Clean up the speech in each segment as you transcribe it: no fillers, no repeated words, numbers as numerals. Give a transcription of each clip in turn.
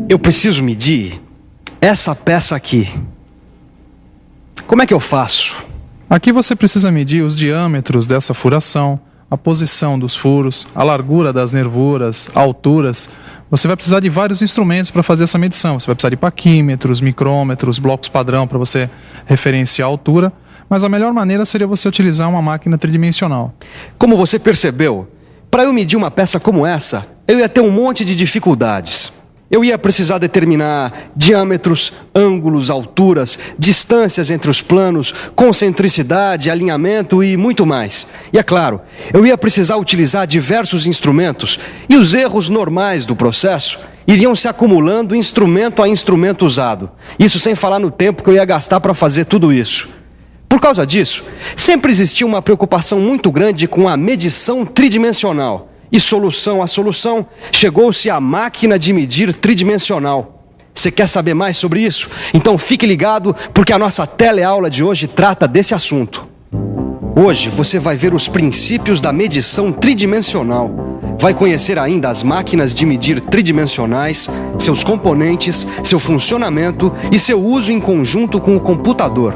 Eu preciso medir essa peça aqui. Como é que eu faço? Aqui você precisa medir os diâmetros dessa furação, a posição dos furos, a largura das nervuras, alturas. Você vai precisar de vários instrumentos para fazer essa medição. Você vai precisar de paquímetros, micrômetros, blocos padrão para você referenciar a altura. Mas a melhor maneira seria você utilizar uma máquina tridimensional. Como você percebeu, para eu medir uma peça como essa, eu ia ter um monte de dificuldades. Eu ia precisar determinar diâmetros, ângulos, alturas, distâncias entre os planos, concentricidade, alinhamento e muito mais. E é claro, eu ia precisar utilizar diversos instrumentos e os erros normais do processo iriam se acumulando instrumento a instrumento usado. Isso sem falar no tempo que eu ia gastar para fazer tudo isso. Por causa disso, sempre existiu uma preocupação muito grande com a medição tridimensional. E solução a solução, chegou-se à máquina de medir tridimensional. Você quer saber mais sobre isso? Então fique ligado, porque a nossa teleaula de hoje trata desse assunto. Hoje você vai ver os princípios da medição tridimensional. Vai conhecer ainda as máquinas de medir tridimensionais, seus componentes, seu funcionamento e seu uso em conjunto com o computador.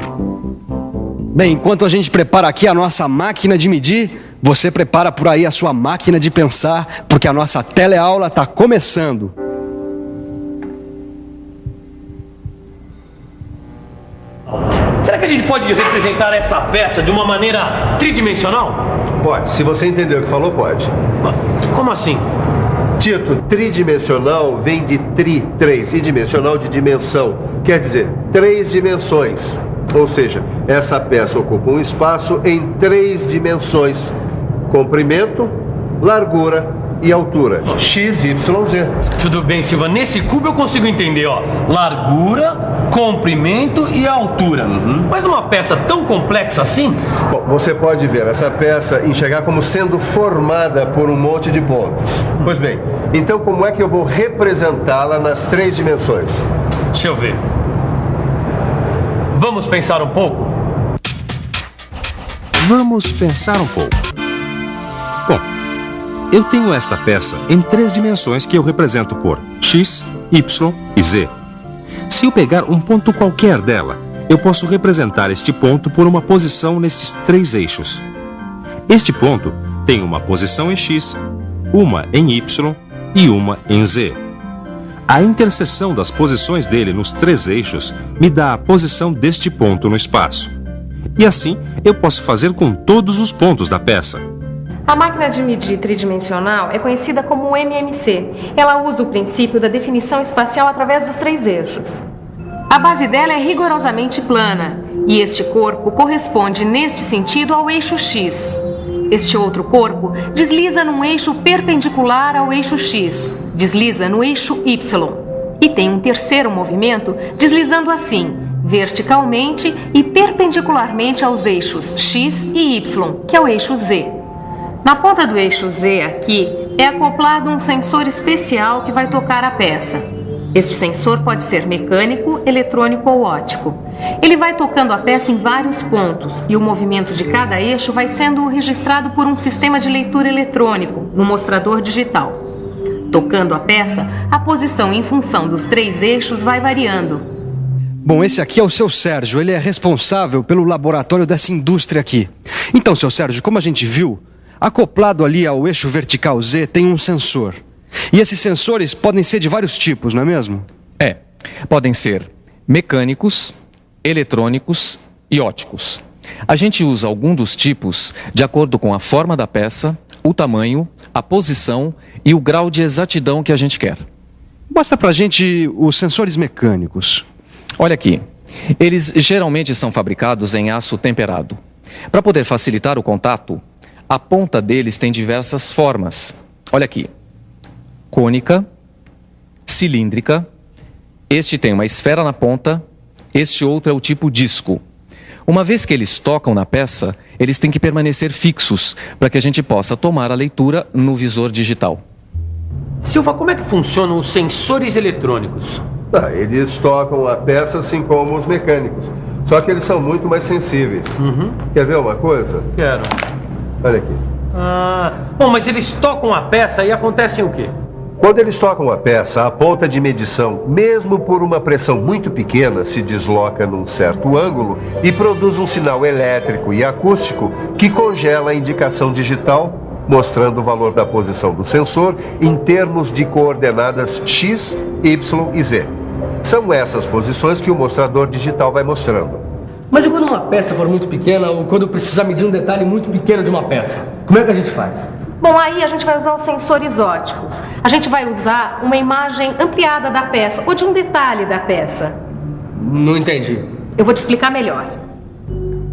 Bem, enquanto a gente prepara aqui a nossa máquina de medir, você prepara por aí a sua máquina de pensar, porque a nossa teleaula está começando. Será que a gente pode representar essa peça de uma maneira tridimensional? Pode, se você entendeu o que falou, pode. Como assim? Tito, tridimensional vem de três, e dimensional de dimensão. Quer dizer, 3 dimensões. Ou seja, essa peça ocupa um espaço em 3 dimensões: comprimento, largura e altura. X, Y, Z. Tudo bem, Silva. Nesse cubo eu consigo entender, ó, largura, comprimento e altura. Mas numa peça tão complexa assim... Bom, você pode ver essa peça e enxergar como sendo formada por um monte de pontos. Pois bem, então como é que eu vou representá-la nas 3 dimensões? Deixa eu ver. Vamos pensar um pouco? Vamos pensar um pouco. Bom, eu tenho esta peça em 3 dimensões que eu represento por X, Y e Z. Se eu pegar um ponto qualquer dela, eu posso representar este ponto por uma posição nesses 3 eixos. Este ponto tem uma posição em X, uma em Y e uma em Z. A interseção das posições dele nos 3 eixos me dá a posição deste ponto no espaço. E assim eu posso fazer com todos os pontos da peça. A máquina de medir tridimensional é conhecida como MMC. Ela usa o princípio da definição espacial através dos 3 eixos. A base dela é rigorosamente plana, e este corpo corresponde neste sentido ao eixo X. Este outro corpo desliza num eixo perpendicular ao eixo X, desliza no eixo Y. E tem um terceiro movimento deslizando assim, verticalmente e perpendicularmente aos eixos X e Y, que é o eixo Z. Na ponta do eixo Z aqui é acoplado um sensor especial que vai tocar a peça. Este sensor pode ser mecânico, eletrônico ou óptico. Ele vai tocando a peça em vários pontos e o movimento de cada eixo vai sendo registrado por um sistema de leitura eletrônico no mostrador digital. Tocando a peça, a posição em função dos 3 eixos vai variando. Bom, esse aqui é o seu Sérgio, ele é responsável pelo laboratório dessa indústria aqui. Então, seu Sérgio, como a gente viu, acoplado ali ao eixo vertical Z tem um sensor. E esses sensores podem ser de vários tipos, não é mesmo? Podem ser mecânicos, eletrônicos e ópticos. A gente usa algum dos tipos de acordo com a forma da peça, o tamanho, a posição e o grau de exatidão que a gente quer. Mostra pra gente os sensores mecânicos. Olha aqui, eles geralmente são fabricados em aço temperado. Para poder facilitar o contato, a ponta deles tem diversas formas. Olha aqui. Cônica, cilíndrica, este tem uma esfera na ponta, este outro é o tipo disco. Uma vez que eles tocam na peça, eles têm que permanecer fixos para que a gente possa tomar a leitura no visor digital. Silva, como é que funcionam os sensores eletrônicos? Eles tocam a peça assim como os mecânicos, só que eles são muito mais sensíveis. Quer ver uma coisa? Quero. Olha aqui. Bom, mas eles tocam a peça e acontece o quê? Quando eles tocam a peça, a ponta de medição, mesmo por uma pressão muito pequena, se desloca num certo ângulo e produz um sinal elétrico e acústico que congela a indicação digital, mostrando o valor da posição do sensor em termos de coordenadas X, Y e Z. São essas posições que o mostrador digital vai mostrando. Mas e quando uma peça for muito pequena ou quando precisar medir um detalhe muito pequeno de uma peça? Como é que a gente faz? Bom, aí a gente vai usar os sensores ópticos. A gente vai usar uma imagem ampliada da peça ou de um detalhe da peça. Não entendi. Eu vou te explicar melhor.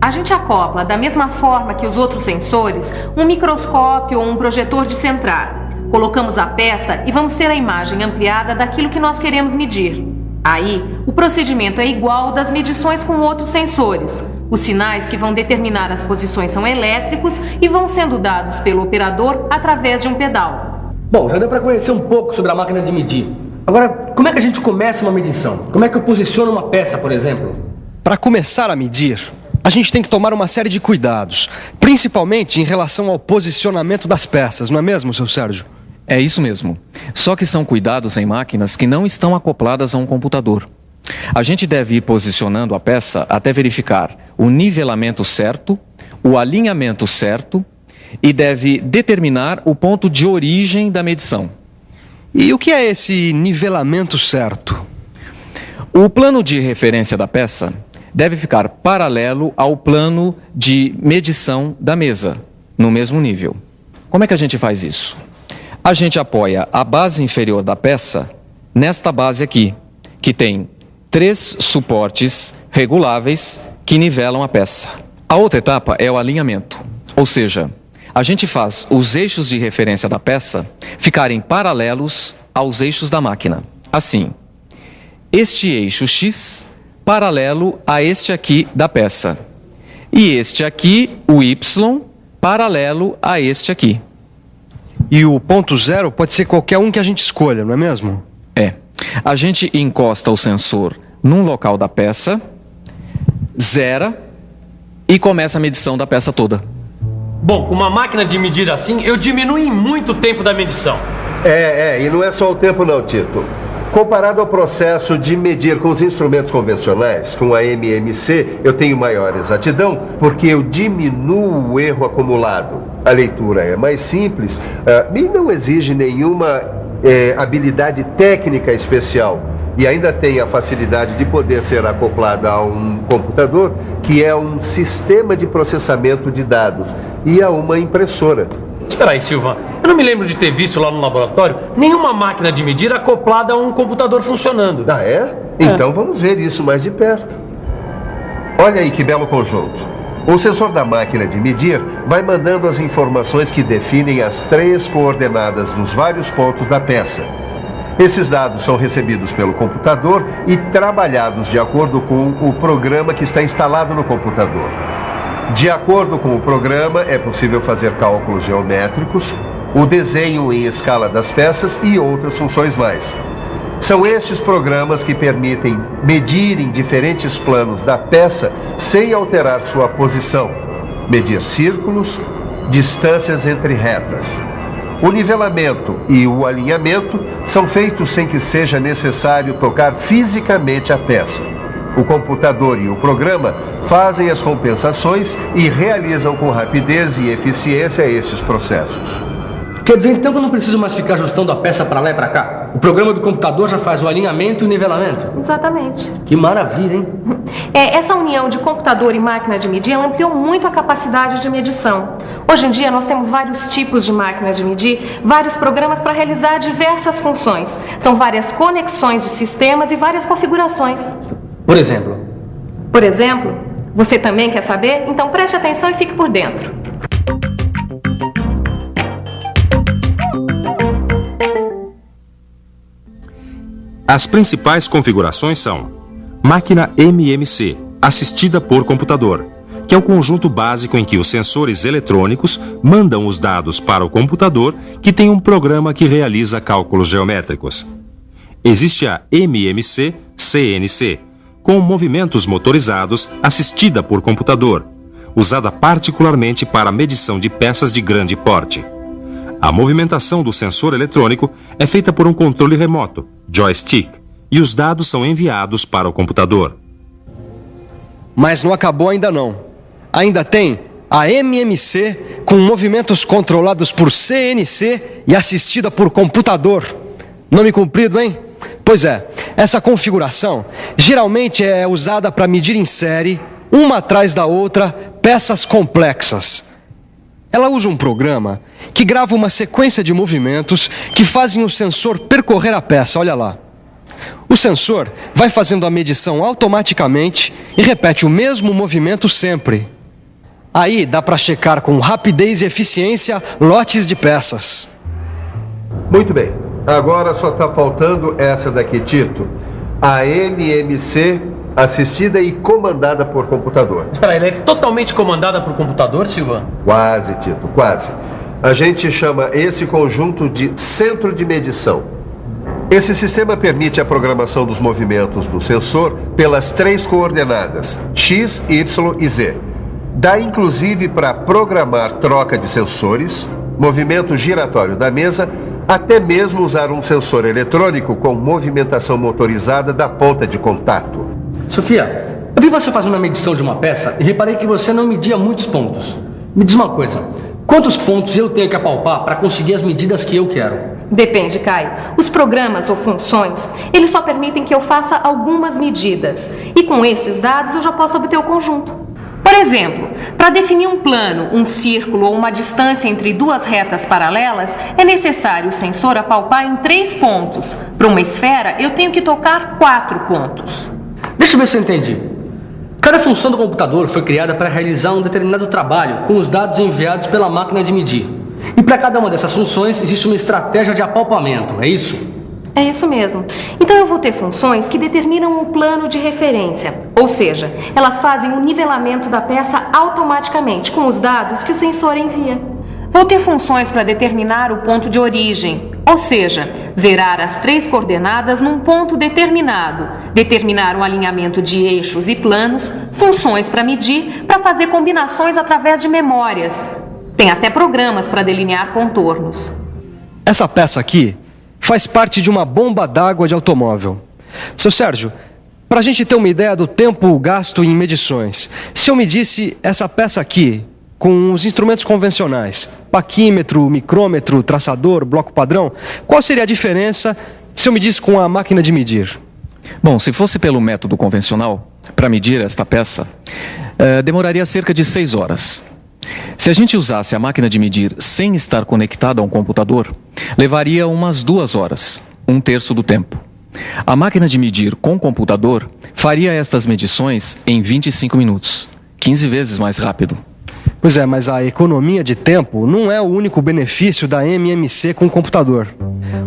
A gente acopla, da mesma forma que os outros sensores, um microscópio ou um projetor de centrar. Colocamos a peça e vamos ter a imagem ampliada daquilo que nós queremos medir. Aí, o procedimento é igual ao das medições com outros sensores. Os sinais que vão determinar as posições são elétricos e vão sendo dados pelo operador através de um pedal. Bom, já deu para conhecer um pouco sobre a máquina de medir. Agora, como é que a gente começa uma medição? Como é que eu posiciono uma peça, por exemplo? Para começar a medir, a gente tem que tomar uma série de cuidados, principalmente em relação ao posicionamento das peças, não é mesmo, seu Sérgio? É isso mesmo. Só que são cuidados em máquinas que não estão acopladas a um computador. A gente deve ir posicionando a peça até verificar o nivelamento certo, o alinhamento certo e deve determinar o ponto de origem da medição. E o que é esse nivelamento certo? O plano de referência da peça deve ficar paralelo ao plano de medição da mesa, no mesmo nível. Como é que a gente faz isso? A gente apoia a base inferior da peça nesta base aqui, que tem 3 suportes reguláveis que nivelam a peça. A outra etapa é o alinhamento, ou seja, a gente faz os eixos de referência da peça ficarem paralelos aos eixos da máquina. Assim, este eixo X paralelo a este aqui da peça e este aqui, o Y, paralelo a este aqui. E o ponto zero pode ser qualquer um que a gente escolha, não é mesmo? É. A gente encosta o sensor num local da peça, zera e começa a medição da peça toda. Bom, com uma máquina de medir assim, eu diminuo em muito o tempo da medição. E não é só o tempo não, Tito. Comparado ao processo de medir com os instrumentos convencionais, com a MMC, eu tenho maior exatidão porque eu diminuo o erro acumulado. A leitura é mais simples e não exige nenhuma habilidade técnica especial. E ainda tem a facilidade de poder ser acoplada a um computador, que é um sistema de processamento de dados, e a uma impressora. Espera aí, Silvan. Eu não me lembro de ter visto lá no laboratório nenhuma máquina de medir acoplada a um computador funcionando. Ah, é? Então vamos ver isso mais de perto. Olha aí que belo conjunto. O sensor da máquina de medir vai mandando as informações que definem as 3 coordenadas dos vários pontos da peça. Esses dados são recebidos pelo computador e trabalhados de acordo com o programa que está instalado no computador. De acordo com o programa, é possível fazer cálculos geométricos, o desenho em escala das peças e outras funções mais. São estes programas que permitem medir em diferentes planos da peça sem alterar sua posição, medir círculos, distâncias entre retas. O nivelamento e o alinhamento são feitos sem que seja necessário tocar fisicamente a peça. O computador e o programa fazem as compensações e realizam com rapidez e eficiência estes processos. Quer dizer então que eu não preciso mais ficar ajustando a peça para lá e para cá? O programa do computador já faz o alinhamento e o nivelamento? Exatamente. Que maravilha, hein? Essa união de computador e máquina de medir, ela ampliou muito a capacidade de medição. Hoje em dia nós temos vários tipos de máquina de medir, vários programas para realizar diversas funções. São várias conexões de sistemas e várias configurações. Por exemplo? Por exemplo, você também quer saber? Então preste atenção e fique por dentro. As principais configurações são máquina MMC, assistida por computador, que é o conjunto básico em que os sensores eletrônicos mandam os dados para o computador, que tem um programa que realiza cálculos geométricos. Existe a MMC-CNC, com movimentos motorizados, assistida por computador. usada particularmente para a medição de peças de grande porte. A movimentação do sensor eletrônico é feita por um controle remoto, joystick, e os dados são enviados para o computador. Mas não acabou ainda não. Ainda tem a MMC com movimentos controlados por CNC e assistida por computador. Nome comprido, hein? Pois é, essa configuração geralmente é usada para medir em série, uma atrás da outra, peças complexas. Ela usa um programa que grava uma sequência de movimentos que fazem o sensor percorrer a peça, olha lá. O sensor vai fazendo a medição automaticamente e repete o mesmo movimento sempre. Aí dá para checar com rapidez e eficiência lotes de peças. Muito bem. Agora só está faltando essa daqui, Tito. A MMC assistida e comandada por computador. Espera, ela é totalmente comandada por computador, Silva? Quase, Tito, quase. A gente chama esse conjunto de centro de medição. Esse sistema permite a programação dos movimentos do sensor pelas 3 coordenadas, X, Y e Z. Dá inclusive para programar troca de sensores, movimento giratório da mesa, até mesmo usar um sensor eletrônico com movimentação motorizada da ponta de contato. Sofia, eu vi você fazendo a medição de uma peça e reparei que você não media muitos pontos. Me diz uma coisa, quantos pontos eu tenho que apalpar para conseguir as medidas que eu quero? Depende, Caio. Os programas ou funções, eles só permitem que eu faça algumas medidas. E com esses dados eu já posso obter o conjunto. Por exemplo, para definir um plano, um círculo ou uma distância entre 2 retas paralelas, é necessário o sensor apalpar em 3 pontos. Para uma esfera, eu tenho que tocar 4 pontos. Deixa eu ver se eu entendi. Cada função do computador foi criada para realizar um determinado trabalho com os dados enviados pela máquina de medir. E para cada uma dessas funções existe uma estratégia de apalpamento, é isso? É isso mesmo. Então eu vou ter funções que determinam o plano de referência, ou seja, elas fazem o nivelamento da peça automaticamente com os dados que o sensor envia. Vou ter funções para determinar o ponto de origem, ou seja, zerar as 3 coordenadas num ponto determinado, determinar o alinhamento de eixos e planos, funções para medir, para fazer combinações através de memórias. Tem até programas para delinear contornos. Essa peça aqui faz parte de uma bomba d'água de automóvel. Seu Sérgio, para a gente ter uma ideia do tempo gasto em medições, se eu medisse essa peça aqui com os instrumentos convencionais, paquímetro, micrômetro, traçador, bloco padrão, qual seria a diferença se eu medisse com a máquina de medir? Bom, se fosse pelo método convencional, para medir esta peça, demoraria cerca de 6 horas. Se a gente usasse a máquina de medir sem estar conectada a um computador, levaria umas 2 horas, 1/3 do tempo. A máquina de medir com computador faria estas medições em 25 minutos, 15 vezes mais rápido. Pois é, mas a economia de tempo não é o único benefício da MMC com o computador.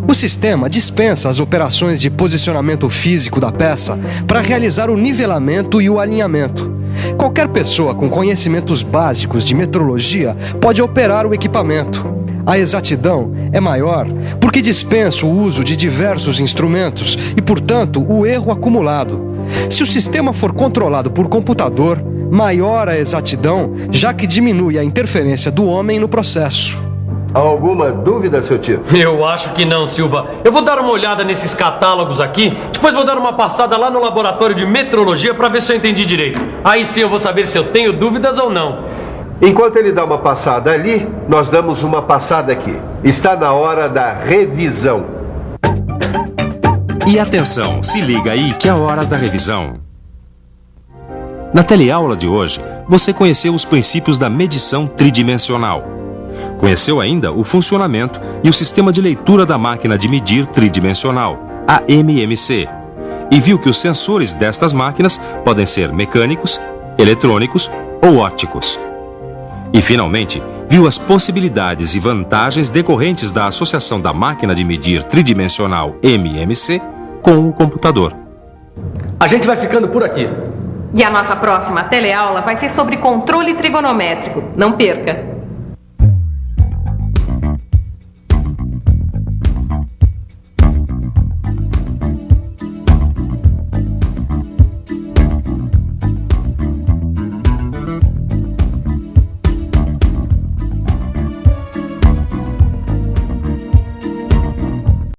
O sistema dispensa as operações de posicionamento físico da peça para realizar o nivelamento e o alinhamento. Qualquer pessoa com conhecimentos básicos de metrologia pode operar o equipamento. A exatidão é maior porque dispensa o uso de diversos instrumentos e, portanto, o erro acumulado. Se o sistema for controlado por computador, maior a exatidão, já que diminui a interferência do homem no processo. Alguma dúvida, seu Tito? Eu acho que não, Silva. Eu vou dar uma olhada nesses catálogos aqui, depois vou dar uma passada lá no laboratório de metrologia para ver se eu entendi direito. Aí sim eu vou saber se eu tenho dúvidas ou não. Enquanto ele dá uma passada ali, nós damos uma passada aqui. Está na hora da revisão. E atenção, se liga aí que é a hora da revisão. Na teleaula de hoje, você conheceu os princípios da medição tridimensional. Conheceu ainda o funcionamento e o sistema de leitura da máquina de medir tridimensional, a MMC, e viu que os sensores destas máquinas podem ser mecânicos, eletrônicos ou ópticos. E, finalmente, viu as possibilidades e vantagens decorrentes da associação da máquina de medir tridimensional MMC com o computador. A gente vai ficando por aqui. E a nossa próxima teleaula vai ser sobre controle trigonométrico. Não perca!